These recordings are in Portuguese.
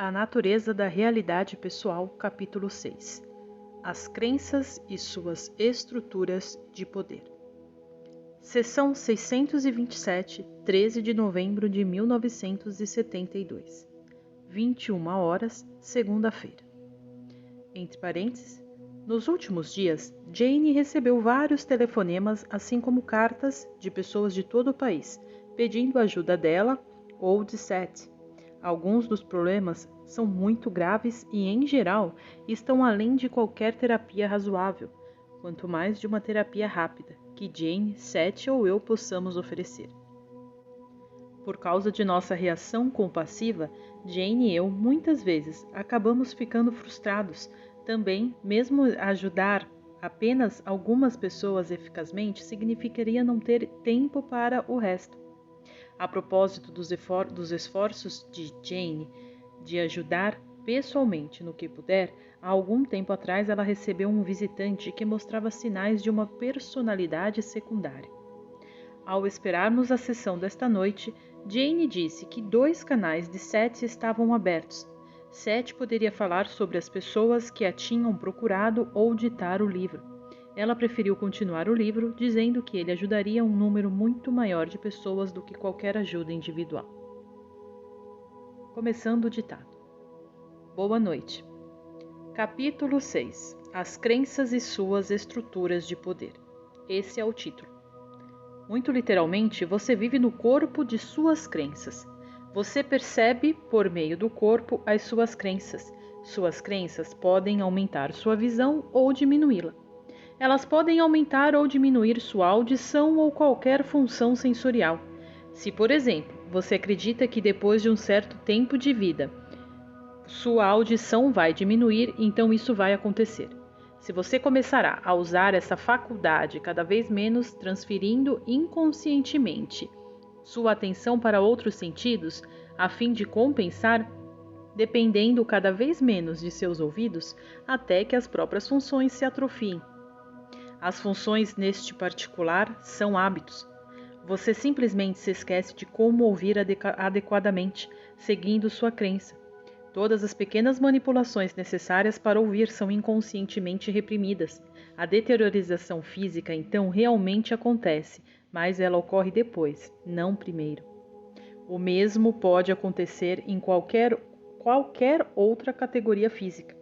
A natureza da realidade pessoal, capítulo 6. As crenças e suas estruturas de poder. Seção 627, 13 de novembro de 1972. 21 horas, segunda-feira. Entre parênteses, nos últimos dias, Jane recebeu vários telefonemas, assim como cartas de pessoas de todo o país, pedindo ajuda dela ou de Seth. Alguns dos problemas são muito graves e, em geral, estão além de qualquer terapia razoável, quanto mais de uma terapia rápida, que Jane, Seth ou eu possamos oferecer. Por causa de nossa reação compassiva, Jane e eu, muitas vezes, acabamos ficando frustrados. Também, mesmo ajudar apenas algumas pessoas eficazmente, significaria não ter tempo para o resto. A propósito dos esforços de Jane de ajudar pessoalmente no que puder, há algum tempo atrás ela recebeu um visitante que mostrava sinais de uma personalidade secundária. Ao esperarmos a sessão desta noite, Jane disse que 2 canais de Seth estavam abertos. Seth poderia falar sobre as pessoas que a tinham procurado ou ditar o livro. Ela preferiu continuar o livro, dizendo que ele ajudaria um número muito maior de pessoas do que qualquer ajuda individual. Começando o ditado. Boa noite. Capítulo 6. As crenças e suas estruturas de poder. Esse é o título. Muito literalmente, você vive no corpo de suas crenças. Você percebe, por meio do corpo, as suas crenças. Suas crenças podem aumentar sua visão ou diminuí-la. Elas podem aumentar ou diminuir sua audição ou qualquer função sensorial. Se, por exemplo, você acredita que depois de um certo tempo de vida, sua audição vai diminuir, então isso vai acontecer. Se você começará a usar essa faculdade cada vez menos, transferindo inconscientemente sua atenção para outros sentidos, a fim de compensar, dependendo cada vez menos de seus ouvidos, até que as próprias funções se atrofiem. As funções neste particular são hábitos. Você simplesmente se esquece de como ouvir adequadamente, seguindo sua crença. Todas as pequenas manipulações necessárias para ouvir são inconscientemente reprimidas. A deteriorização física, então, realmente acontece, mas ela ocorre depois, não primeiro. O mesmo pode acontecer em qualquer outra categoria física.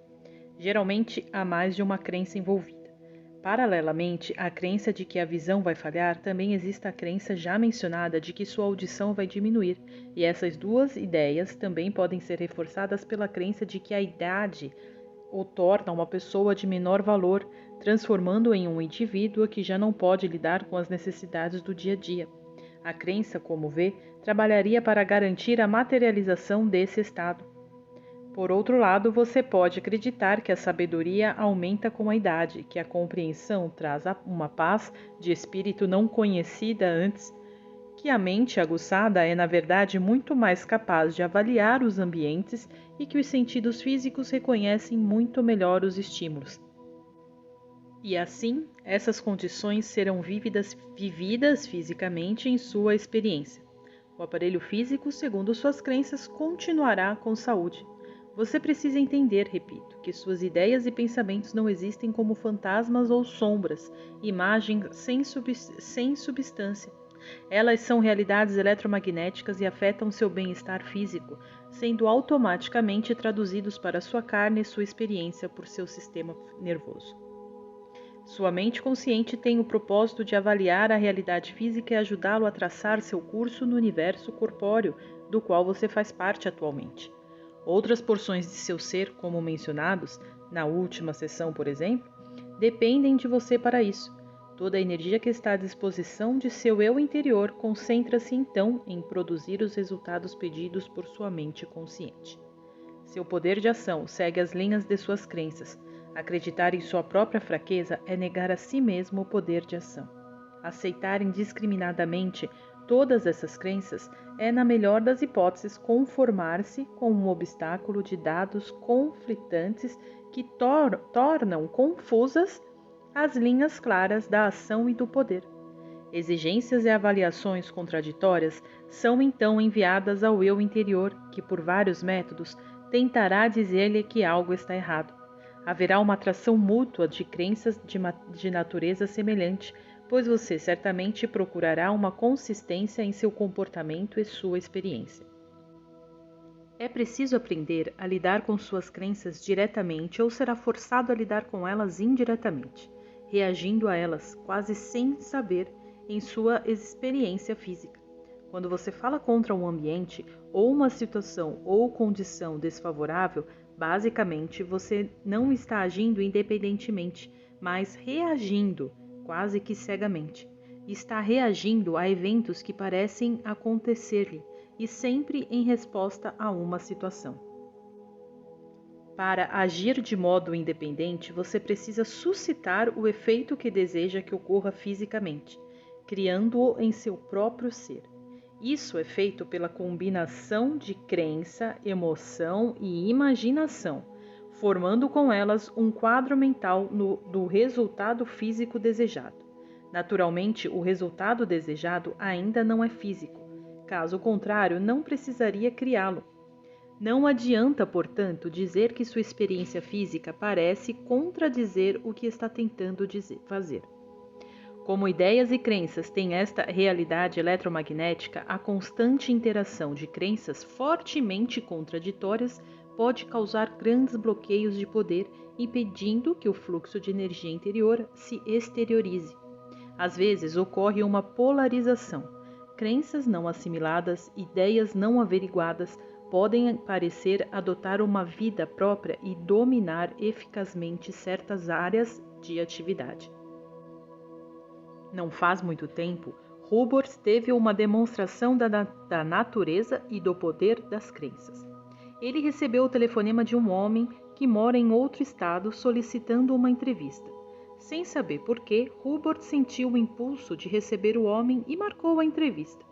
Geralmente, há mais de uma crença envolvida. Paralelamente à crença de que a visão vai falhar, também existe a crença já mencionada de que sua audição vai diminuir, e essas duas ideias também podem ser reforçadas pela crença de que a idade o torna uma pessoa de menor valor, transformando-o em um indivíduo que já não pode lidar com as necessidades do dia a dia. A crença, como vê, trabalharia para garantir a materialização desse estado. Por outro lado, você pode acreditar que a sabedoria aumenta com a idade, que a compreensão traz uma paz de espírito não conhecida antes, que a mente aguçada é, na verdade, muito mais capaz de avaliar os ambientes e que os sentidos físicos reconhecem muito melhor os estímulos. E assim, essas condições serão vividas fisicamente em sua experiência. O aparelho físico, segundo suas crenças, continuará com saúde. Você precisa entender, repito, que suas ideias e pensamentos não existem como fantasmas ou sombras, imagens sem substância. Elas são realidades eletromagnéticas e afetam seu bem-estar físico, sendo automaticamente traduzidos para sua carne e sua experiência por seu sistema nervoso. Sua mente consciente tem o propósito de avaliar a realidade física e ajudá-lo a traçar seu curso no universo corpóreo, do qual você faz parte atualmente. Outras porções de seu ser, como mencionados, na última sessão, por exemplo, dependem de você para isso. Toda a energia que está à disposição de seu eu interior concentra-se então em produzir os resultados pedidos por sua mente consciente. Seu poder de ação segue as linhas de suas crenças. Acreditar em sua própria fraqueza é negar a si mesmo o poder de ação. Aceitar indiscriminadamente todas essas crenças é, na melhor das hipóteses, conformar-se com um obstáculo de dados conflitantes que tornam confusas as linhas claras da ação e do poder. Exigências e avaliações contraditórias são então enviadas ao eu interior, que por vários métodos tentará dizer-lhe que algo está errado. Haverá uma atração mútua de crenças de natureza semelhante, pois você certamente procurará uma consistência em seu comportamento e sua experiência. É preciso aprender a lidar com suas crenças diretamente ou será forçado a lidar com elas indiretamente, reagindo a elas quase sem saber em sua experiência física. Quando você fala contra um ambiente ou uma situação ou condição desfavorável, basicamente você não está agindo independentemente, mas reagindo quase que cegamente. Está reagindo a eventos que parecem acontecer-lhe e sempre em resposta a uma situação. Para agir de modo independente, você precisa suscitar o efeito que deseja que ocorra fisicamente, criando-o em seu próprio ser. Isso é feito pela combinação de crença, emoção e imaginação, formando com elas um quadro mental do resultado físico desejado. Naturalmente, o resultado desejado ainda não é físico. Caso contrário, não precisaria criá-lo. Não adianta, portanto, dizer que sua experiência física parece contradizer o que está tentando fazer. Como ideias e crenças têm esta realidade eletromagnética, a constante interação de crenças fortemente contraditórias pode causar grandes bloqueios de poder, impedindo que o fluxo de energia interior se exteriorize. Às vezes ocorre uma polarização. Crenças não assimiladas, ideias não averiguadas, podem parecer adotar uma vida própria e dominar eficazmente certas áreas de atividade. Não faz muito tempo, Hubbard teve uma demonstração da natureza e do poder das crenças. Ele recebeu o telefonema de um homem que mora em outro estado solicitando uma entrevista. Sem saber porquê, Hubbard sentiu o impulso de receber o homem e marcou a entrevista.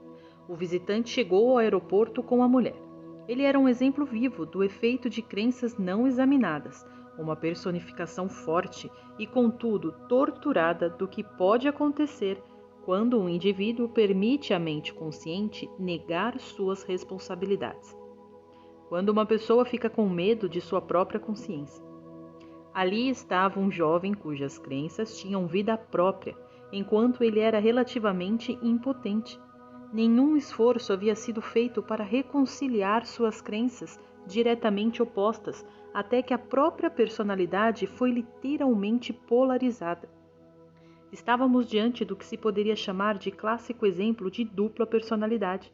O visitante chegou ao aeroporto com a mulher. Ele era um exemplo vivo do efeito de crenças não examinadas, uma personificação forte e, contudo, torturada do que pode acontecer quando um indivíduo permite à mente consciente negar suas responsabilidades. Quando uma pessoa fica com medo de sua própria consciência. Ali estava um jovem cujas crenças tinham vida própria, enquanto ele era relativamente impotente. Nenhum esforço havia sido feito para reconciliar suas crenças diretamente opostas, até que a própria personalidade foi literalmente polarizada. Estávamos diante do que se poderia chamar de clássico exemplo de dupla personalidade.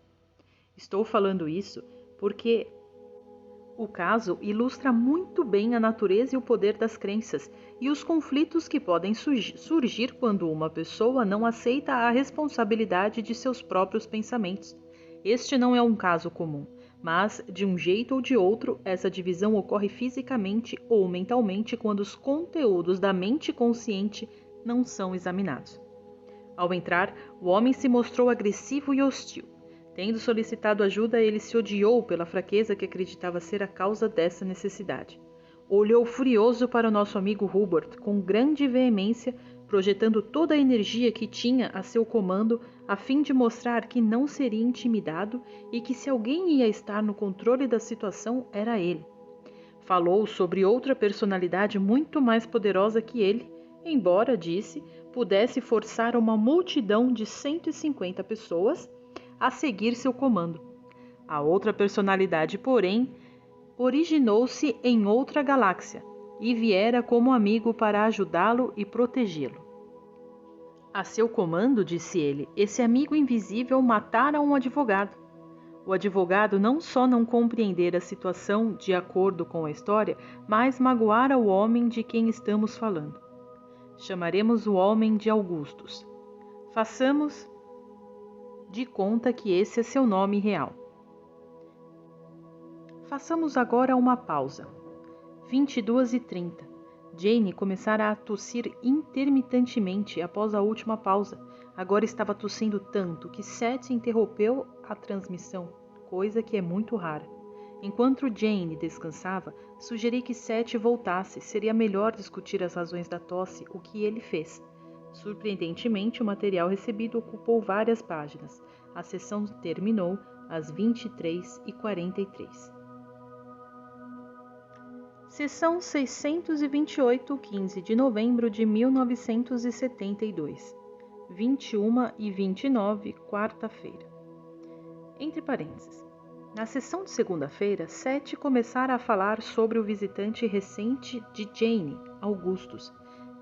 Estou falando isso porque o caso ilustra muito bem a natureza e o poder das crenças e os conflitos que podem surgir quando uma pessoa não aceita a responsabilidade de seus próprios pensamentos. Este não é um caso comum, mas, de um jeito ou de outro, essa divisão ocorre fisicamente ou mentalmente quando os conteúdos da mente consciente não são examinados. Ao entrar, o homem se mostrou agressivo e hostil. Tendo solicitado ajuda, ele se odiou pela fraqueza que acreditava ser a causa dessa necessidade. Olhou furioso para o nosso amigo Hubbard, com grande veemência, projetando toda a energia que tinha a seu comando, a fim de mostrar que não seria intimidado e que se alguém ia estar no controle da situação, era ele. Falou sobre outra personalidade muito mais poderosa que ele, embora, disse, pudesse forçar uma multidão de 150 pessoas a seguir seu comando. A outra personalidade, porém, originou-se em outra galáxia e viera como amigo para ajudá-lo e protegê-lo. A seu comando, disse ele, esse amigo invisível matara um advogado. O advogado não só não compreendera a situação de acordo com a história, mas magoara o homem de quem estamos falando. Chamaremos o homem de Augustus. Façamos de conta que esse é seu nome real. Façamos agora uma pausa. 22h30. Jane começara a tossir intermitentemente após a última pausa. Agora estava tossindo tanto que Seth interrompeu a transmissão, coisa que é muito rara. Enquanto Jane descansava, sugeri que Seth voltasse. Seria melhor discutir as razões da tosse, o que ele fez. Surpreendentemente, o material recebido ocupou várias páginas. A sessão terminou às 23h43. Sessão 628, 15 de novembro de 1972, 21h29, quarta-feira. Entre parênteses. Na sessão de segunda-feira, Seth começara a falar sobre o visitante recente de Jane, Augustus,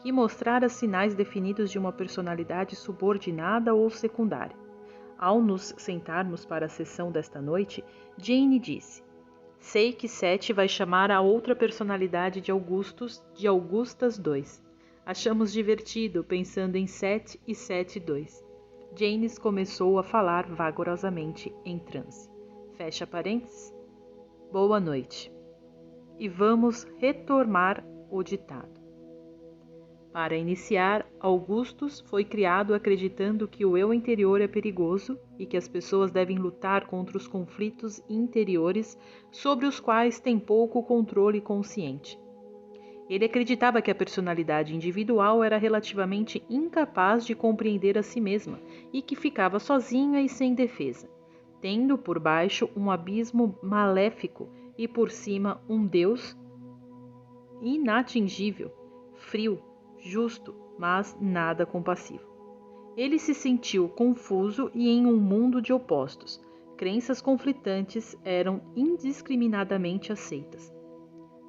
que mostrara sinais definidos de uma personalidade subordinada ou secundária. Ao nos sentarmos para a sessão desta noite, Jane disse: sei que Seth vai chamar a outra personalidade de Augustus de Augustas 2. Achamos divertido pensando em Seth e Seth 2. Janes começou a falar vagarosamente em transe. Fecha parênteses. Boa noite. E vamos retomar o ditado. Para iniciar, Augustus foi criado acreditando que o eu interior é perigoso e que as pessoas devem lutar contra os conflitos interiores sobre os quais têm pouco controle consciente. Ele acreditava que a personalidade individual era relativamente incapaz de compreender a si mesma e que ficava sozinha e sem defesa, tendo por baixo um abismo maléfico e por cima um Deus inatingível, frio, justo, mas nada compassivo. Ele se sentiu confuso e em um mundo de opostos. Crenças conflitantes eram indiscriminadamente aceitas.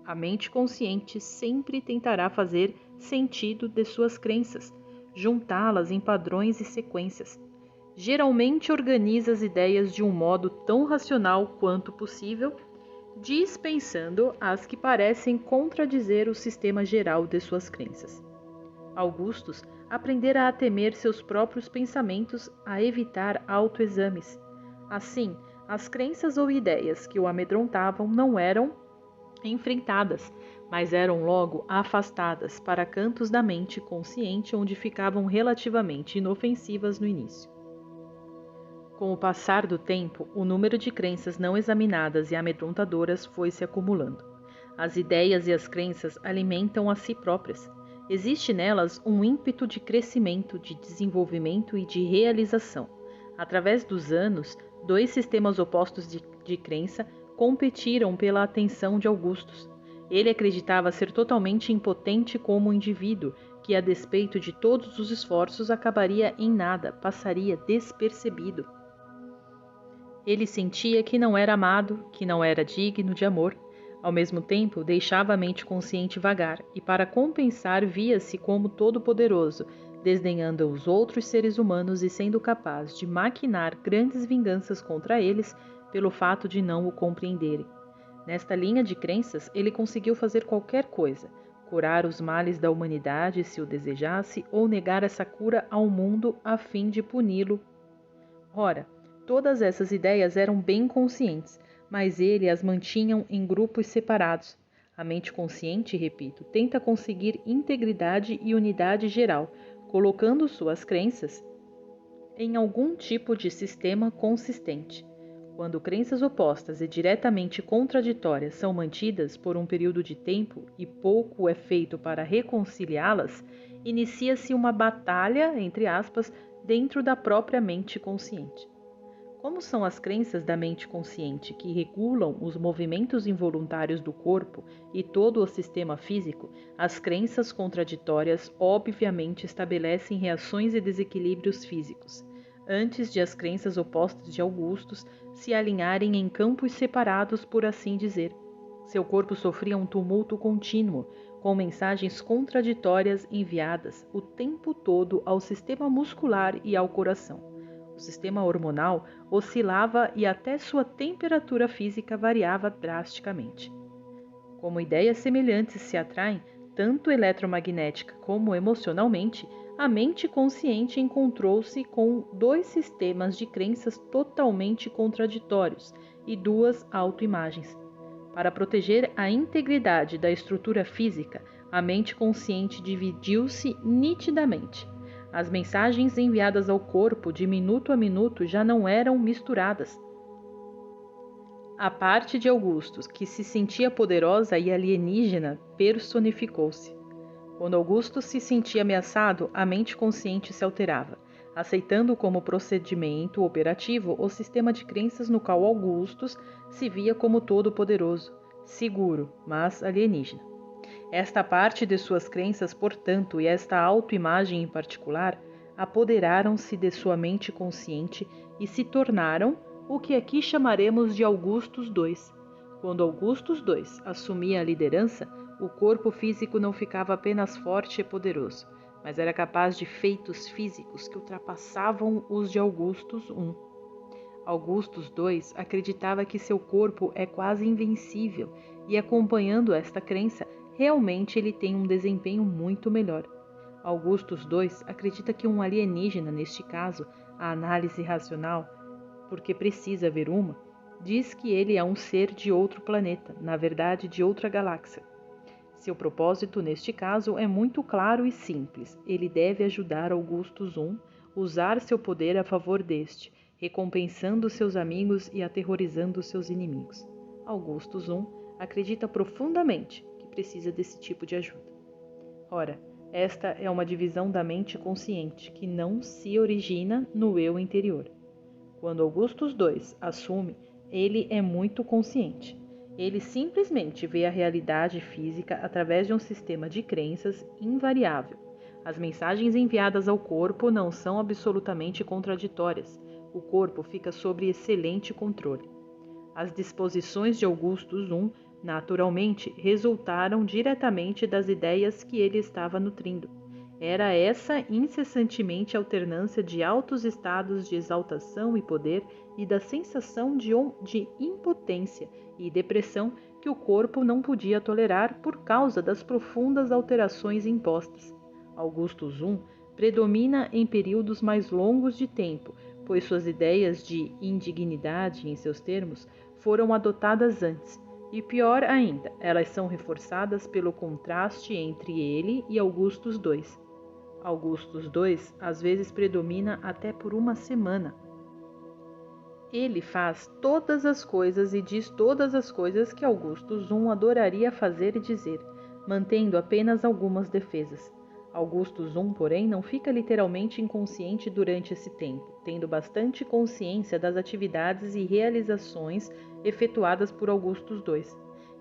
A mente consciente sempre tentará fazer sentido de suas crenças, juntá-las em padrões e sequências. Geralmente organiza as ideias de um modo tão racional quanto possível, dispensando as que parecem contradizer o sistema geral de suas crenças. Augustus aprendera a temer seus próprios pensamentos, a evitar autoexames. Assim, as crenças ou ideias que o amedrontavam não eram enfrentadas, mas eram logo afastadas para cantos da mente consciente onde ficavam relativamente inofensivas no início. Com o passar do tempo, o número de crenças não examinadas e amedrontadoras foi se acumulando. As ideias e as crenças alimentam a si próprias. Existe nelas um ímpeto de crescimento, de desenvolvimento e de realização. Através dos anos, dois sistemas opostos de crença competiram pela atenção de Augustus. Ele acreditava ser totalmente impotente como indivíduo, que, a despeito de todos os esforços, acabaria em nada, passaria despercebido. Ele sentia que não era amado, que não era digno de amor. Ao mesmo tempo, deixava a mente consciente vagar e, para compensar, via-se como todo-poderoso, desdenhando os outros seres humanos e sendo capaz de maquinar grandes vinganças contra eles pelo fato de não o compreenderem. Nesta linha de crenças, ele conseguiu fazer qualquer coisa, curar os males da humanidade se o desejasse ou negar essa cura ao mundo a fim de puni-lo. Ora, todas essas ideias eram bem conscientes, mas ele as mantinha em grupos separados. A mente consciente, repito, tenta conseguir integridade e unidade geral, colocando suas crenças em algum tipo de sistema consistente. Quando crenças opostas e diretamente contraditórias são mantidas por um período de tempo e pouco é feito para reconciliá-las, inicia-se uma batalha, entre aspas, dentro da própria mente consciente. Como são as crenças da mente consciente que regulam os movimentos involuntários do corpo e todo o sistema físico, as crenças contraditórias obviamente estabelecem reações e desequilíbrios físicos, antes de as crenças opostas de Augustus se alinharem em campos separados, por assim dizer. Seu corpo sofria um tumulto contínuo, com mensagens contraditórias enviadas o tempo todo ao sistema muscular e ao coração. O sistema hormonal oscilava e até sua temperatura física variava drasticamente. Como ideias semelhantes se atraem, tanto eletromagnética como emocionalmente, a mente consciente encontrou-se com dois sistemas de crenças totalmente contraditórios e duas autoimagens. Para proteger a integridade da estrutura física, a mente consciente dividiu-se nitidamente. As mensagens enviadas ao corpo de minuto a minuto já não eram misturadas. A parte de Augustus, que se sentia poderosa e alienígena, personificou-se. Quando Augustus se sentia ameaçado, a mente consciente se alterava, aceitando como procedimento operativo o sistema de crenças no qual Augustus se via como todo-poderoso. seguro, mas alienígena. Esta parte de suas crenças, portanto, e esta autoimagem em particular, apoderaram-se de sua mente consciente e se tornaram o que aqui chamaremos de Augustus II. Quando Augustus II assumia a liderança, o corpo físico não ficava apenas forte e poderoso, mas era capaz de feitos físicos que ultrapassavam os de Augustus I. Augustus II acreditava que seu corpo é quase invencível e, acompanhando esta crença, realmente ele tem um desempenho muito melhor. Augustus II acredita que um alienígena, neste caso, a análise racional, porque precisa haver uma, diz que ele é um ser de outro planeta, na verdade de outra galáxia. Seu propósito, neste caso, é muito claro e simples. Ele deve ajudar Augustus I, usar seu poder a favor deste, recompensando seus amigos e aterrorizando seus inimigos. Augustus I acredita profundamente que precisa desse tipo de ajuda. Ora, esta é uma divisão da mente consciente que não se origina no eu interior. Quando Augustus II assume, ele é muito consciente. Ele simplesmente vê a realidade física através de um sistema de crenças invariável. As mensagens enviadas ao corpo não são absolutamente contraditórias. O corpo fica sob excelente controle. As disposições de Augustus I, naturalmente, resultaram diretamente das ideias que ele estava nutrindo. Era essa incessantemente alternância de altos estados de exaltação e poder e da sensação de impotência e depressão que o corpo não podia tolerar por causa das profundas alterações impostas. Augustus I predomina em períodos mais longos de tempo, pois suas ideias de indignidade, em seus termos, foram adotadas antes. E pior ainda, elas são reforçadas pelo contraste entre ele e Augustus II. Augustus II às vezes predomina até por uma semana. Ele faz todas as coisas e diz todas as coisas que Augustus I adoraria fazer e dizer, mantendo apenas algumas defesas. Augustus I, porém, não fica literalmente inconsciente durante esse tempo, tendo bastante consciência das atividades e realizações efetuadas por Augustus II.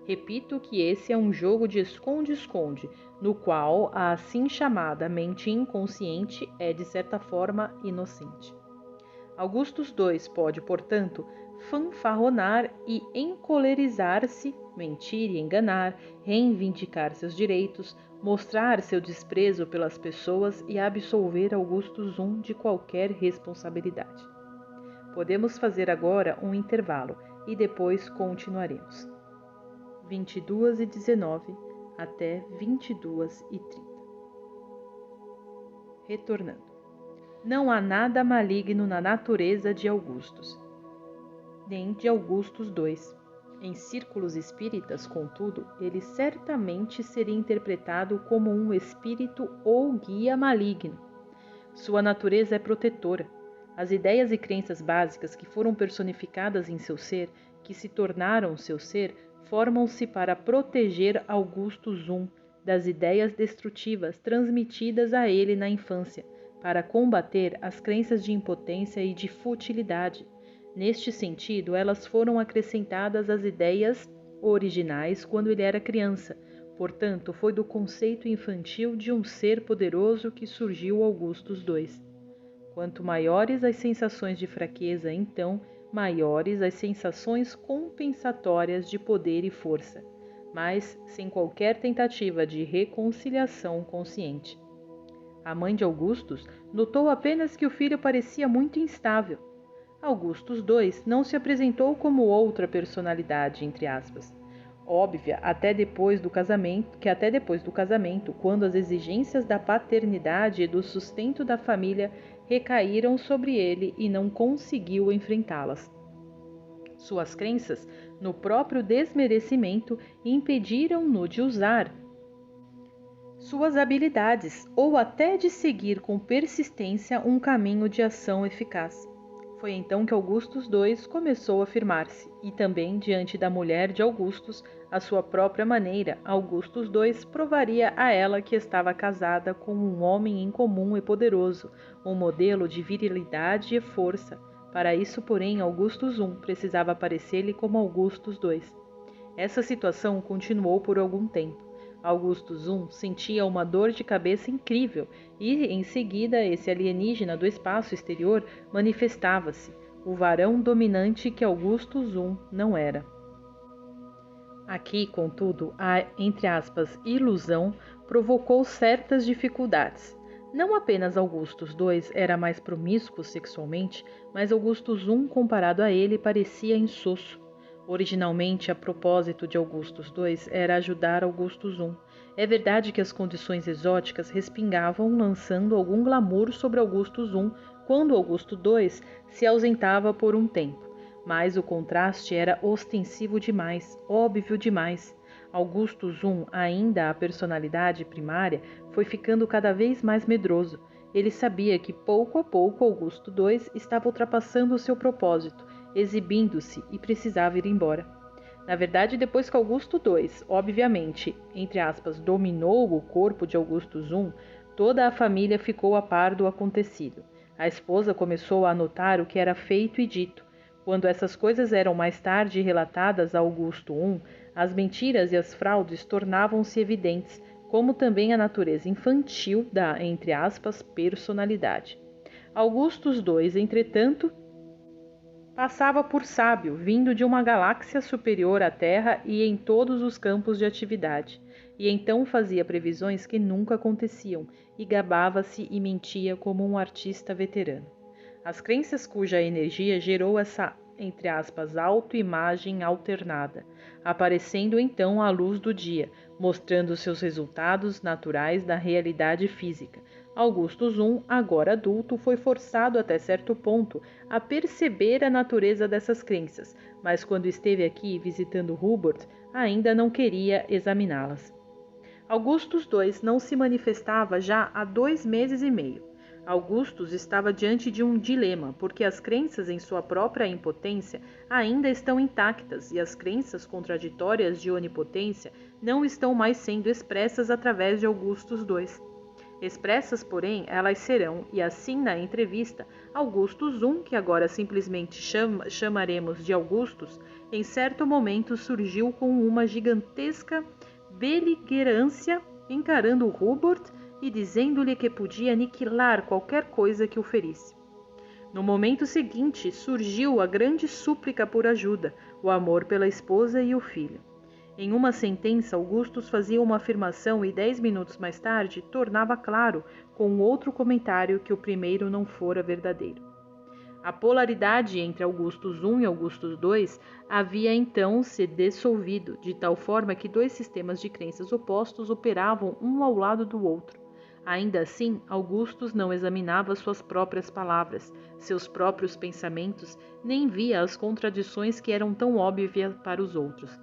Repito que esse é um jogo de esconde-esconde, no qual a assim chamada mente inconsciente é, de certa forma, inocente. Augustus II pode, portanto, fanfarronar e encolerizar-se, mentir e enganar, reivindicar seus direitos, mostrar seu desprezo pelas pessoas e absolver Augustus I de qualquer responsabilidade. Podemos fazer agora um intervalo e depois continuaremos. 22h19 até 22h30. Retornando. Não há nada maligno na natureza de Augustus, nem de Augustus II. Em círculos espíritas, contudo, ele certamente seria interpretado como um espírito ou guia maligno. Sua natureza é protetora. As ideias e crenças básicas que foram personificadas em seu ser, que se tornaram seu ser, formam-se para proteger Augustus I das ideias destrutivas transmitidas a ele na infância, para combater as crenças de impotência e de futilidade. Neste sentido, elas foram acrescentadas às ideias originais quando ele era criança. Portanto, foi do conceito infantil de um ser poderoso que surgiu Augustus II. Quanto maiores as sensações de fraqueza, então, maiores as sensações compensatórias de poder e força, mas sem qualquer tentativa de reconciliação consciente. A mãe de Augustus notou apenas que o filho parecia muito instável. Augustus II não se apresentou como outra personalidade, entre aspas, óbvia até depois do casamento, quando as exigências da paternidade e do sustento da família recaíram sobre ele e não conseguiu enfrentá-las. Suas crenças no próprio desmerecimento impediram-no de usar suas habilidades ou até de seguir com persistência um caminho de ação eficaz. Foi então que Augustus II começou a afirmar-se, e também diante da mulher de Augustus, à sua própria maneira, Augustus II provaria a ela que estava casada com um homem incomum e poderoso, um modelo de virilidade e força. Para isso, porém, Augustus I precisava parecer-lhe como Augustus II. Essa situação continuou por algum tempo. Augustus I sentia uma dor de cabeça incrível e, em seguida, esse alienígena do espaço exterior manifestava-se, o varão dominante que Augustus I não era. Aqui, contudo, a, entre aspas, ilusão provocou certas dificuldades. Não apenas Augustus II era mais promíscuo sexualmente, mas Augustus I, comparado a ele, parecia insosso. Originalmente, a propósito de Augustus II era ajudar Augustus I. É verdade que as condições exóticas respingavam, lançando algum glamour sobre Augustus I quando Augusto II se ausentava por um tempo. Mas o contraste era ostensivo demais, óbvio demais. Augustus I, ainda a personalidade primária, foi ficando cada vez mais medroso. Ele sabia que pouco a pouco Augusto II estava ultrapassando o seu propósito, exibindo-se e precisava ir embora. Na verdade, depois que Augusto II, obviamente, entre aspas, dominou o corpo de Augustus I, toda a família ficou a par do acontecido. A esposa começou a notar o que era feito e dito. Quando essas coisas eram mais tarde relatadas a Augusto I, as mentiras e as fraudes tornavam-se evidentes, como também a natureza infantil da, entre aspas, personalidade. Augustus II, entretanto, passava por sábio, vindo de uma galáxia superior à Terra e em todos os campos de atividade, e então fazia previsões que nunca aconteciam, e gabava-se e mentia como um artista veterano. As crenças cuja energia gerou essa, entre aspas, autoimagem alternada, aparecendo então à luz do dia, mostrando seus resultados naturais da realidade física. Augustus I, agora adulto, foi forçado até certo ponto a perceber a natureza dessas crenças, mas quando esteve aqui visitando Hubert, ainda não queria examiná-las. Augustus II não se manifestava já há 2 meses e meio. Augustus estava diante de um dilema, porque as crenças em sua própria impotência ainda estão intactas e as crenças contraditórias de onipotência não estão mais sendo expressas através de Augustus II. Expressas, porém, elas serão, e assim na entrevista, Augustus I, que agora simplesmente chamaremos de Augustus, em certo momento surgiu com uma gigantesca beligerância, encarando Hubert e dizendo-lhe que podia aniquilar qualquer coisa que o ferisse. No momento seguinte, surgiu a grande súplica por ajuda, o amor pela esposa e o filho. Em uma sentença, Augustus fazia uma afirmação e 10 minutos mais tarde tornava claro, com outro comentário, que o primeiro não fora verdadeiro. A polaridade entre Augustus I e Augustus II havia então se dissolvido, de tal forma que 2 sistemas de crenças opostos operavam um ao lado do outro. Ainda assim, Augustus não examinava suas próprias palavras, seus próprios pensamentos, nem via as contradições que eram tão óbvias para os outros.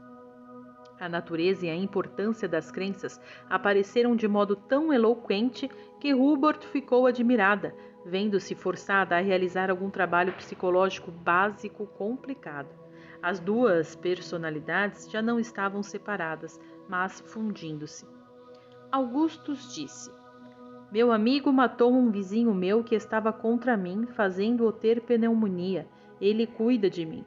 A natureza e a importância das crenças apareceram de modo tão eloquente que Hubert ficou admirada, vendo-se forçada a realizar algum trabalho psicológico básico complicado. As 2 personalidades já não estavam separadas, mas fundindo-se. Augustus disse: "Meu amigo matou um vizinho meu que estava contra mim, fazendo-o ter pneumonia. Ele cuida de mim."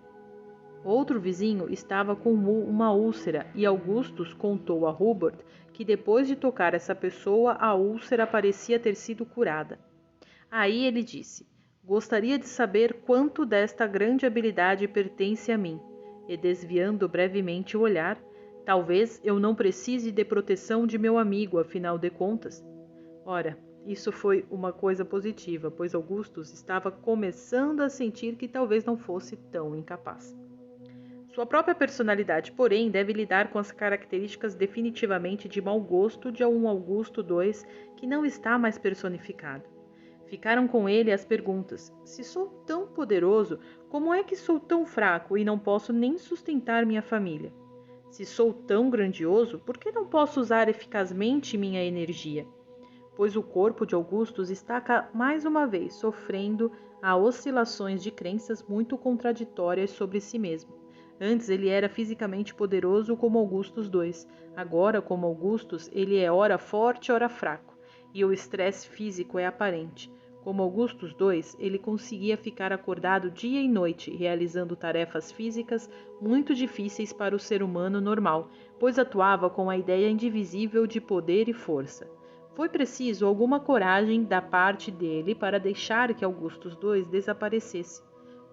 Outro vizinho estava com uma úlcera e Augustus contou a Hubert que depois de tocar essa pessoa, a úlcera parecia ter sido curada. Aí ele disse: "Gostaria de saber quanto desta grande habilidade pertence a mim." E desviando brevemente o olhar, "Talvez eu não precise de proteção de meu amigo, afinal de contas." Ora, isso foi uma coisa positiva, pois Augustus estava começando a sentir que talvez não fosse tão incapaz. Sua própria personalidade, porém, deve lidar com as características definitivamente de mau gosto de um Augusto II que não está mais personificado. Ficaram com ele as perguntas: se sou tão poderoso, como é que sou tão fraco e não posso nem sustentar minha família? Se sou tão grandioso, por que não posso usar eficazmente minha energia? Pois o corpo de Augustus está mais uma vez sofrendo a oscilações de crenças muito contraditórias sobre si mesmo. Antes ele era fisicamente poderoso como Augustus II. Agora, como Augustus, ele é ora forte, ora fraco. E o estresse físico é aparente. Como Augustus II, ele conseguia ficar acordado dia e noite, realizando tarefas físicas muito difíceis para o ser humano normal, pois atuava com a ideia indivisível de poder e força. Foi preciso alguma coragem da parte dele para deixar que Augustus II desaparecesse.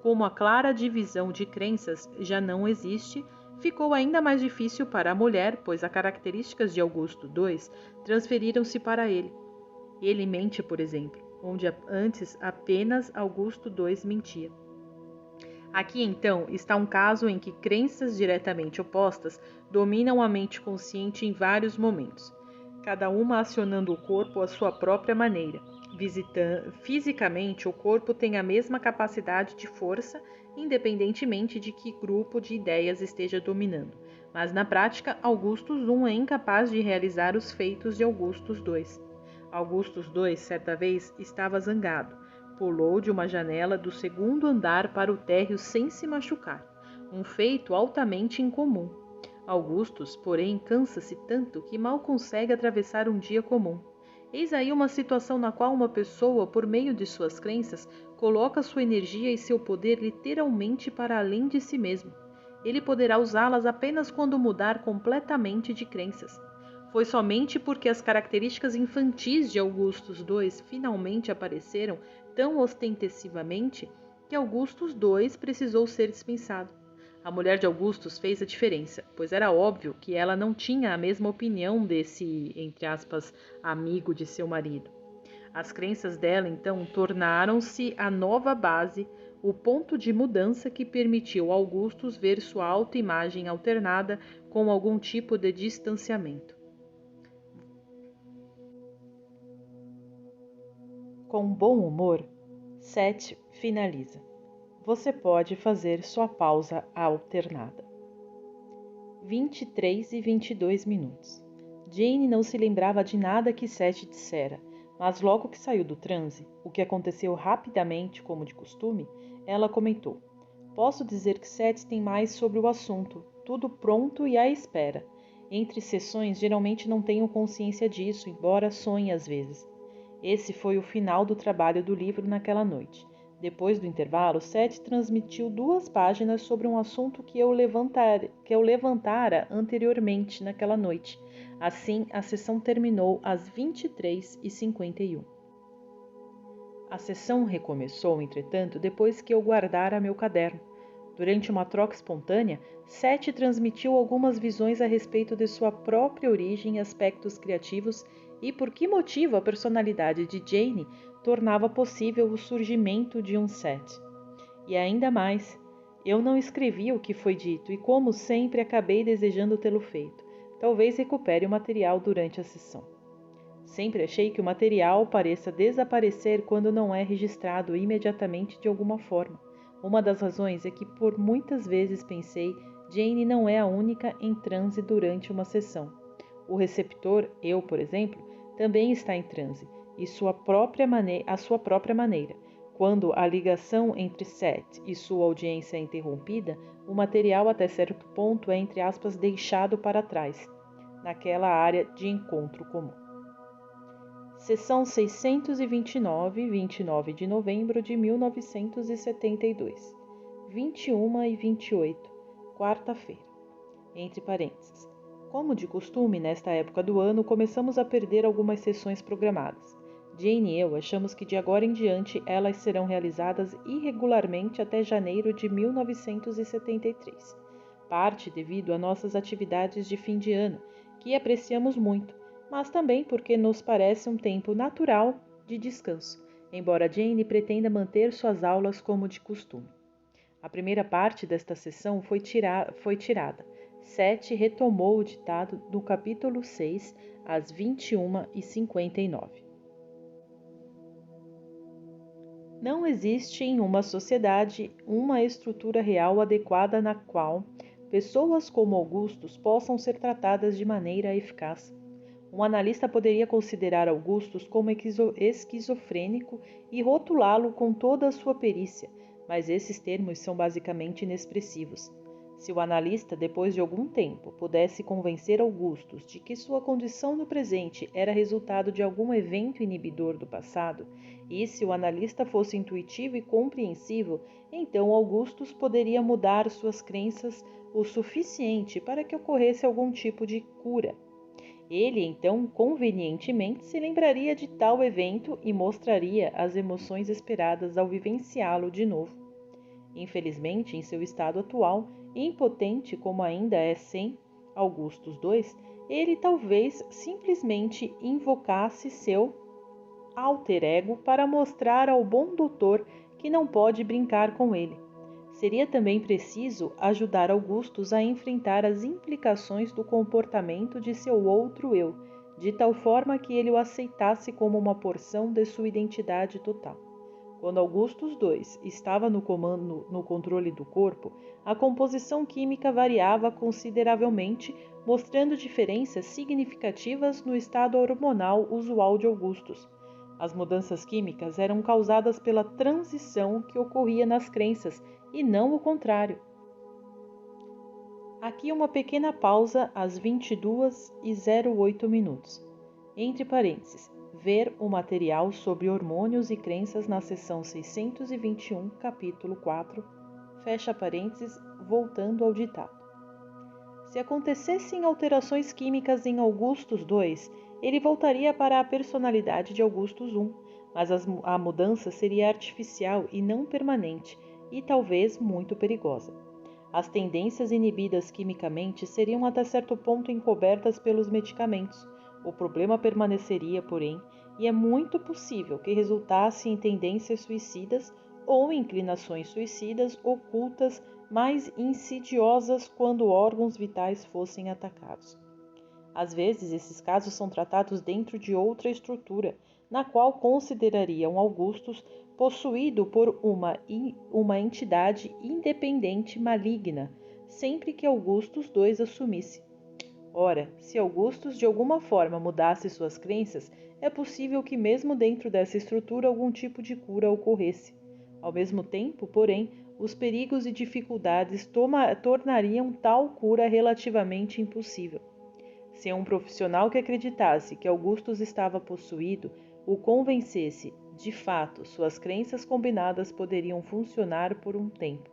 Como a clara divisão de crenças já não existe, ficou ainda mais difícil para a mulher, pois as características de Augusto II transferiram-se para ele. Ele mente, por exemplo, onde antes apenas Augusto II mentia. Aqui, então, está um caso em que crenças diretamente opostas dominam a mente consciente em vários momentos, cada uma acionando o corpo à sua própria maneira. Fisicamente, o corpo tem a mesma capacidade de força, independentemente de que grupo de ideias esteja dominando. Mas na prática, Augustus I é incapaz de realizar os feitos de Augustus II. Augustus II, certa vez, estava zangado. Pulou de uma janela do segundo andar para o térreo sem se machucar, um feito altamente incomum. Augustus, porém, cansa-se tanto que mal consegue atravessar um dia comum. Eis aí uma situação na qual uma pessoa, por meio de suas crenças, coloca sua energia e seu poder literalmente para além de si mesmo. Ele poderá usá-las apenas quando mudar completamente de crenças. Foi somente porque as características infantis de Augustus II finalmente apareceram tão ostensivamente que Augustus II precisou ser dispensado. A mulher de Augustus fez a diferença, pois era óbvio que ela não tinha a mesma opinião desse, entre aspas, amigo de seu marido. As crenças dela, então, tornaram-se a nova base, o ponto de mudança que permitiu a Augustus ver sua autoimagem alternada com algum tipo de distanciamento. Com bom humor, Seth finaliza. Você pode fazer sua pausa alternada. 23 e 22 minutos. Jane não se lembrava de nada que Seth dissera, mas logo que saiu do transe, o que aconteceu rapidamente como de costume, ela comentou. Posso dizer que Seth tem mais sobre o assunto, tudo pronto e à espera. Entre sessões geralmente não tenho consciência disso, embora sonhe às vezes. Esse foi o final do trabalho do livro naquela noite. Depois do intervalo, Seth transmitiu 2 páginas sobre um assunto que eu levantara anteriormente naquela noite. Assim, a sessão terminou às 23h51. A sessão recomeçou, entretanto, depois que eu guardara meu caderno. Durante uma troca espontânea, Seth transmitiu algumas visões a respeito de sua própria origem e aspectos criativos e por que motivo a personalidade de Jane tornava possível o surgimento de um Seth. E ainda mais, eu não escrevi o que foi dito e, como sempre, acabei desejando tê-lo feito. Talvez recupere o material durante a sessão. Sempre achei que o material pareça desaparecer quando não é registrado imediatamente de alguma forma. Uma das razões é que por muitas vezes pensei, Jane não é a única em transe durante uma sessão. O receptor, eu, por exemplo, também está em transe, e a sua própria maneira. Quando a ligação entre Seth e sua audiência é interrompida, o material até certo ponto é, entre aspas, deixado para trás, naquela área de encontro comum. Sessão 629, 29 de novembro de 1972, 21h28, quarta-feira. Entre parênteses. Como de costume, nesta época do ano, começamos a perder algumas sessões programadas. Jane e eu achamos que de agora em diante elas serão realizadas irregularmente até janeiro de 1973. Parte devido a nossas atividades de fim de ano, que apreciamos muito, mas também porque nos parece um tempo natural de descanso, embora Jane pretenda manter suas aulas como de costume. A primeira parte desta sessão foi tirada. Seth retomou o ditado do capítulo 6, às 21h59. Não existe em uma sociedade uma estrutura real adequada na qual pessoas como Augustus possam ser tratadas de maneira eficaz. Um analista poderia considerar Augustus como esquizofrênico e rotulá-lo com toda a sua perícia, mas esses termos são basicamente inexpressivos. Se o analista, depois de algum tempo, pudesse convencer Augustus de que sua condição no presente era resultado de algum evento inibidor do passado, e se o analista fosse intuitivo e compreensivo, então Augustus poderia mudar suas crenças o suficiente para que ocorresse algum tipo de cura. Ele, então, convenientemente, se lembraria de tal evento e mostraria as emoções esperadas ao vivenciá-lo de novo. Infelizmente, em seu estado atual, impotente como ainda é sem Augustus II, ele talvez simplesmente invocasse seu alter ego para mostrar ao bom doutor que não pode brincar com ele. Seria também preciso ajudar Augustus a enfrentar as implicações do comportamento de seu outro eu, de tal forma que ele o aceitasse como uma porção de sua identidade total. Quando Augustus II estava no controle do corpo, a composição química variava consideravelmente, mostrando diferenças significativas no estado hormonal usual de Augustus. As mudanças químicas eram causadas pela transição que ocorria nas crenças e não o contrário. Aqui uma pequena pausa às 22h08. Entre parênteses, ver o material sobre hormônios e crenças na seção 621, capítulo 4, fecha parênteses, voltando ao ditado. Se acontecessem alterações químicas em Augustus II, ele voltaria para a personalidade de Augustus I, mas a mudança seria artificial e não permanente, e talvez muito perigosa. As tendências inibidas quimicamente seriam até certo ponto encobertas pelos medicamentos. O problema permaneceria, porém, e é muito possível que resultasse em tendências suicidas ou inclinações suicidas ocultas mais insidiosas quando órgãos vitais fossem atacados. Às vezes, esses casos são tratados dentro de outra estrutura, na qual considerariam Augustus possuído por uma entidade independente maligna, sempre que Augustus II assumisse. Ora, se Augustus de alguma forma mudasse suas crenças, é possível que mesmo dentro dessa estrutura algum tipo de cura ocorresse. Ao mesmo tempo, porém, os perigos e dificuldades tornariam tal cura relativamente impossível. Se um profissional que acreditasse que Augustus estava possuído o convencesse, de fato, suas crenças combinadas poderiam funcionar por um tempo.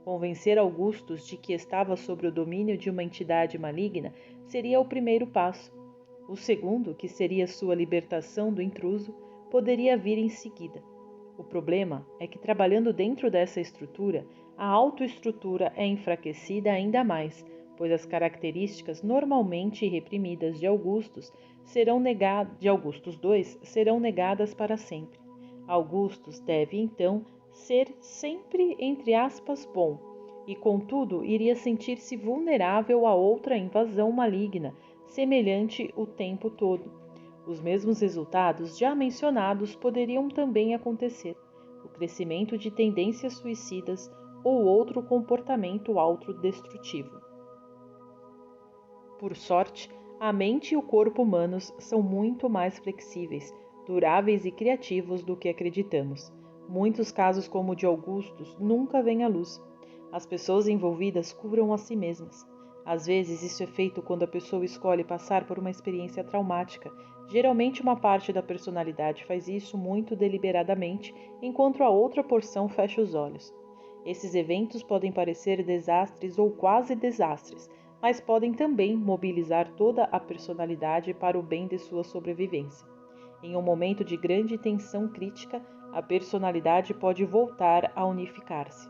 Convencer Augustus de que estava sob o domínio de uma entidade maligna seria o primeiro passo. O segundo, que seria sua libertação do intruso, poderia vir em seguida. O problema é que, trabalhando dentro dessa estrutura, a autoestrutura é enfraquecida ainda mais, pois as características normalmente reprimidas de Augustus II serão negadas para sempre. Augustus deve, então, ser sempre, entre aspas, bom, e contudo iria sentir-se vulnerável a outra invasão maligna, semelhante o tempo todo. Os mesmos resultados já mencionados poderiam também acontecer: o crescimento de tendências suicidas ou outro comportamento autodestrutivo. Por sorte, a mente e o corpo humanos são muito mais flexíveis, duráveis e criativos do que acreditamos. Muitos casos como o de Augustus nunca vêm à luz. As pessoas envolvidas curam a si mesmas. Às vezes isso é feito quando a pessoa escolhe passar por uma experiência traumática. Geralmente uma parte da personalidade faz isso muito deliberadamente, enquanto a outra porção fecha os olhos. Esses eventos podem parecer desastres ou quase desastres, mas podem também mobilizar toda a personalidade para o bem de sua sobrevivência. Em um momento de grande tensão crítica, a personalidade pode voltar a unificar-se.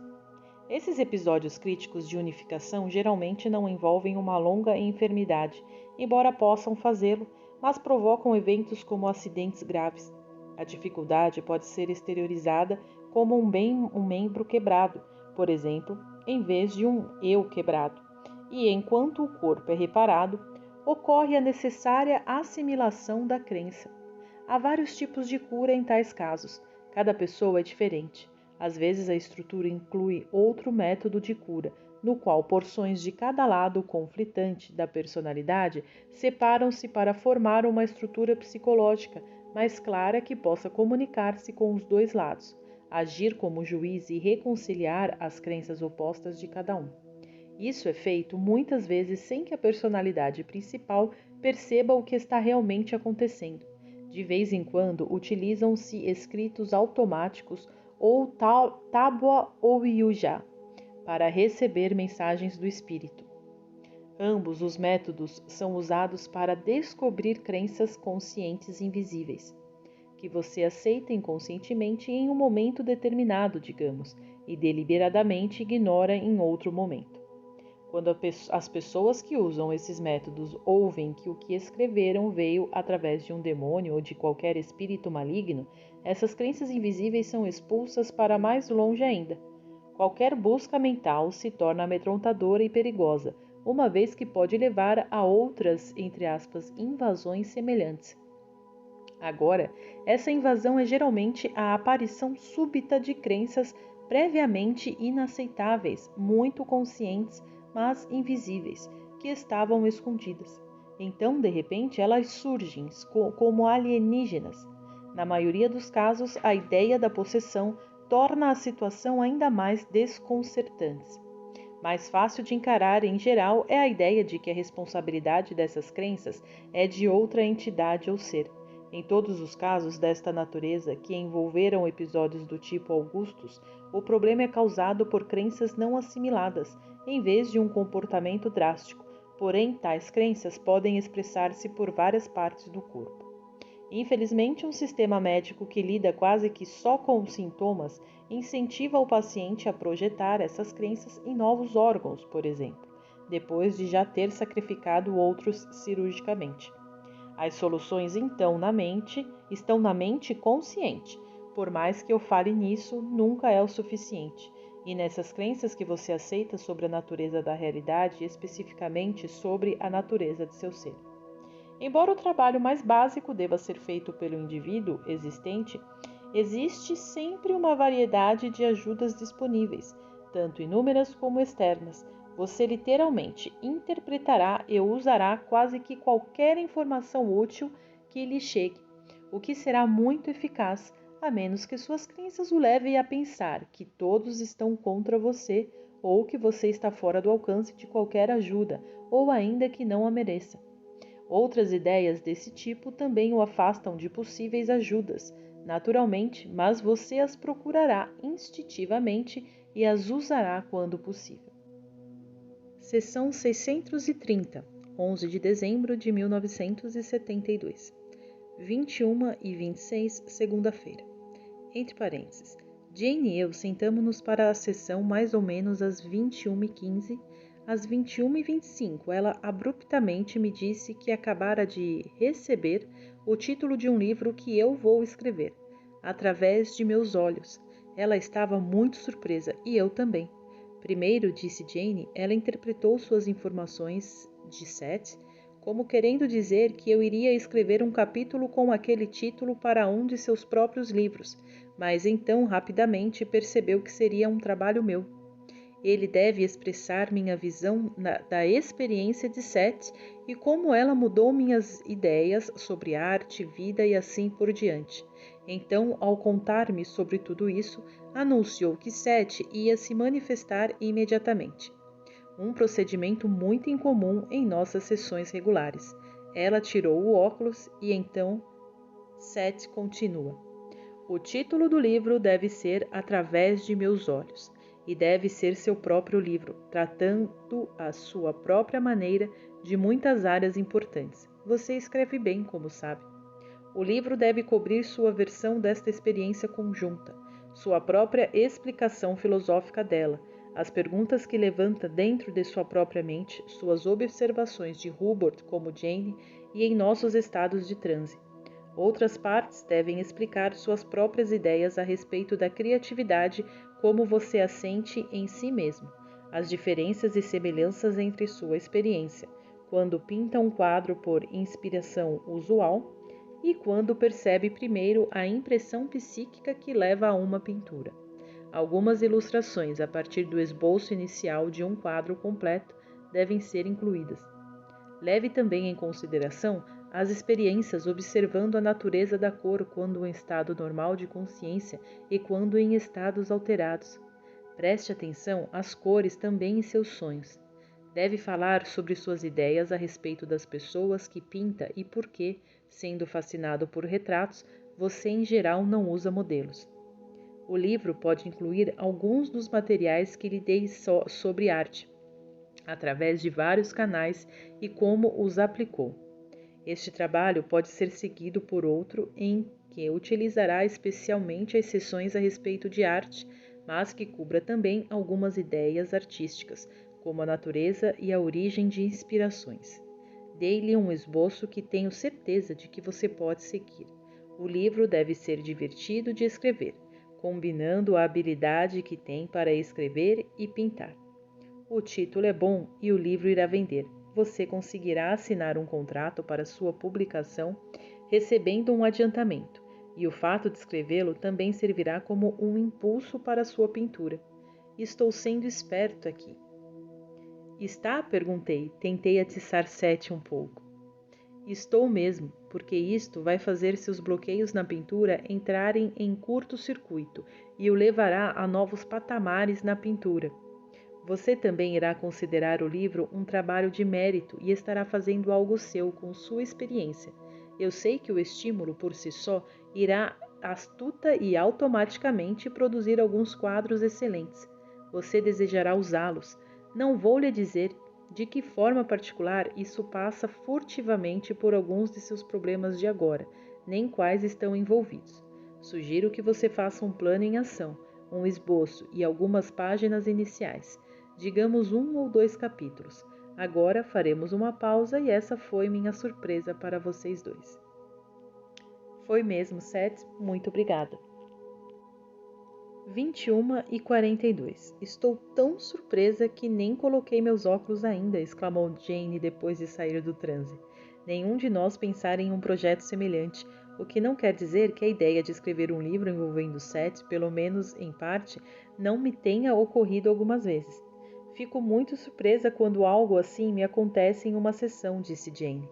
Esses episódios críticos de unificação geralmente não envolvem uma longa enfermidade, embora possam fazê-lo, mas provocam eventos como acidentes graves. A dificuldade pode ser exteriorizada como um membro quebrado, por exemplo, em vez de um eu quebrado. E enquanto o corpo é reparado, ocorre a necessária assimilação da crença. Há vários tipos de cura em tais casos. Cada pessoa é diferente. Às vezes a estrutura inclui outro método de cura, no qual porções de cada lado conflitante da personalidade separam-se para formar uma estrutura psicológica mais clara que possa comunicar-se com os dois lados, agir como juiz e reconciliar as crenças opostas de cada um. Isso é feito muitas vezes sem que a personalidade principal perceba o que está realmente acontecendo. De vez em quando, utilizam-se escritos automáticos ou tábua ou yuja para receber mensagens do espírito. Ambos os métodos são usados para descobrir crenças conscientes invisíveis, que você aceita inconscientemente em um momento determinado, digamos, e deliberadamente ignora em outro momento. Quando as pessoas que usam esses métodos ouvem que o que escreveram veio através de um demônio ou de qualquer espírito maligno, essas crenças invisíveis são expulsas para mais longe ainda. Qualquer busca mental se torna amedrontadora e perigosa, uma vez que pode levar a outras, entre aspas, invasões semelhantes. Agora, essa invasão é geralmente a aparição súbita de crenças previamente inaceitáveis, muito conscientes, mas invisíveis, que estavam escondidas. Então, de repente, elas surgem como alienígenas. Na maioria dos casos, a ideia da possessão torna a situação ainda mais desconcertante. Mais fácil de encarar, em geral, é a ideia de que a responsabilidade dessas crenças é de outra entidade ou ser. Em todos os casos desta natureza que envolveram episódios do tipo Augustus, o problema é causado por crenças não assimiladas, em vez de um comportamento drástico. Porém, tais crenças podem expressar-se por várias partes do corpo. Infelizmente, um sistema médico que lida quase que só com os sintomas incentiva o paciente a projetar essas crenças em novos órgãos, por exemplo, depois de já ter sacrificado outros cirurgicamente. As soluções então estão na mente consciente. Por mais que eu fale nisso, nunca é o suficiente. E nessas crenças que você aceita sobre a natureza da realidade, especificamente sobre a natureza de seu ser. Embora o trabalho mais básico deva ser feito pelo indivíduo existente, existe sempre uma variedade de ajudas disponíveis, tanto inúmeras como externas. Você literalmente interpretará e usará quase que qualquer informação útil que lhe chegue, o que será muito eficaz, a menos que suas crenças o levem a pensar que todos estão contra você ou que você está fora do alcance de qualquer ajuda, ou ainda que não a mereça. Outras ideias desse tipo também o afastam de possíveis ajudas, naturalmente, mas você as procurará instintivamente e as usará quando possível. Seção 630, 11 de dezembro de 1972, 21h26, segunda-feira. Entre parênteses, Jane e eu sentamos-nos para a sessão mais ou menos às 21h15. Às 21h25, ela abruptamente me disse que acabara de receber o título de um livro que eu vou escrever, através de meus olhos. Ela estava muito surpresa e eu também. Primeiro, disse Jane, ela interpretou suas informações de Seth como querendo dizer que eu iria escrever um capítulo com aquele título para um de seus próprios livros, mas então rapidamente percebeu que seria um trabalho meu. Ele deve expressar minha visão da experiência de Seth e como ela mudou minhas ideias sobre arte, vida e assim por diante. Então, ao contar-me sobre tudo isso, anunciou que Seth ia se manifestar imediatamente. Um procedimento muito incomum em nossas sessões regulares. Ela tirou o óculos e então Seth continua. O título do livro deve ser Através de Meus Olhos. E deve ser seu próprio livro, tratando à sua própria maneira de muitas áreas importantes. Você escreve bem, como sabe. O livro deve cobrir sua versão desta experiência conjunta, sua própria explicação filosófica dela, as perguntas que levanta dentro de sua própria mente, suas observações de Hubbard como Jane e em nossos estados de transe. Outras partes devem explicar suas próprias ideias a respeito da criatividade, como você a sente em si mesmo, as diferenças e semelhanças entre sua experiência, quando pinta um quadro por inspiração usual e quando percebe primeiro a impressão psíquica que leva a uma pintura. Algumas ilustrações a partir do esboço inicial de um quadro completo devem ser incluídas. Leve também em consideração as experiências observando a natureza da cor quando em estado normal de consciência e quando em estados alterados. Preste atenção às cores também em seus sonhos. Deve falar sobre suas ideias a respeito das pessoas que pinta e por que, sendo fascinado por retratos, você em geral não usa modelos. O livro pode incluir alguns dos materiais que lhe dei sobre arte, através de vários canais e como os aplicou. Este trabalho pode ser seguido por outro em que utilizará especialmente as sessões a respeito de arte, mas que cubra também algumas ideias artísticas, como a natureza e a origem de inspirações. Dei-lhe um esboço que tenho certeza de que você pode seguir. O livro deve ser divertido de escrever, combinando a habilidade que tem para escrever e pintar. O título é bom e o livro irá vender. Você conseguirá assinar um contrato para sua publicação, recebendo um adiantamento, e o fato de escrevê-lo também servirá como um impulso para sua pintura. Estou sendo esperto aqui. Está? Perguntei. Tentei atiçar Seth um pouco. Estou mesmo, porque isto vai fazer seus bloqueios na pintura entrarem em curto-circuito e o levará a novos patamares na pintura. Você também irá considerar o livro um trabalho de mérito e estará fazendo algo seu com sua experiência. Eu sei que o estímulo por si só irá astuta e automaticamente produzir alguns quadros excelentes. Você desejará usá-los. Não vou lhe dizer de que forma particular isso passa furtivamente por alguns de seus problemas de agora, nem quais estão envolvidos. Sugiro que você faça um plano em ação, um esboço e algumas páginas iniciais. Digamos 1 ou 2 capítulos. Agora faremos uma pausa e essa foi minha surpresa para vocês dois. Foi mesmo, Seth. Muito obrigada. 21h42. Estou tão surpresa que nem coloquei meus óculos ainda, exclamou Jane depois de sair do transe. Nenhum de nós pensara em um projeto semelhante, o que não quer dizer que a ideia de escrever um livro envolvendo Seth, pelo menos em parte, não me tenha ocorrido algumas vezes. Fico muito surpresa quando algo assim me acontece em uma sessão, disse Jane.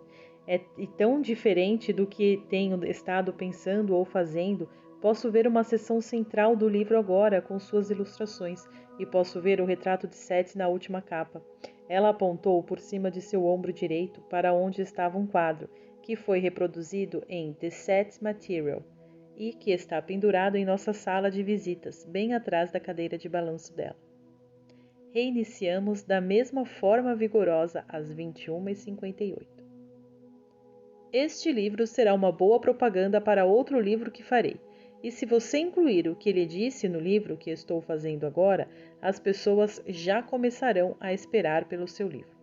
É tão diferente do que tenho estado pensando ou fazendo. Posso ver uma seção central do livro agora, com suas ilustrações, e posso ver o retrato de Seth na última capa. Ela apontou por cima de seu ombro direito para onde estava um quadro, que foi reproduzido em The Seth Material, e que está pendurado em nossa sala de visitas, bem atrás da cadeira de balanço dela. Reiniciamos da mesma forma vigorosa às 21h58. Este livro será uma boa propaganda para outro livro que farei. E se você incluir o que lhe disse no livro que estou fazendo agora, as pessoas já começarão a esperar pelo seu livro.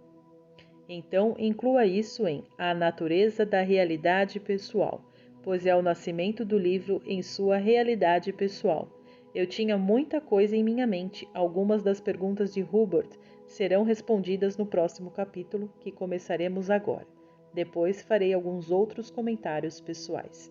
Então, inclua isso em A Natureza da Realidade Pessoal, pois é o nascimento do livro em sua realidade pessoal. Eu tinha muita coisa em minha mente. Algumas das perguntas de Hubert serão respondidas no próximo capítulo, que começaremos agora. Depois farei alguns outros comentários pessoais.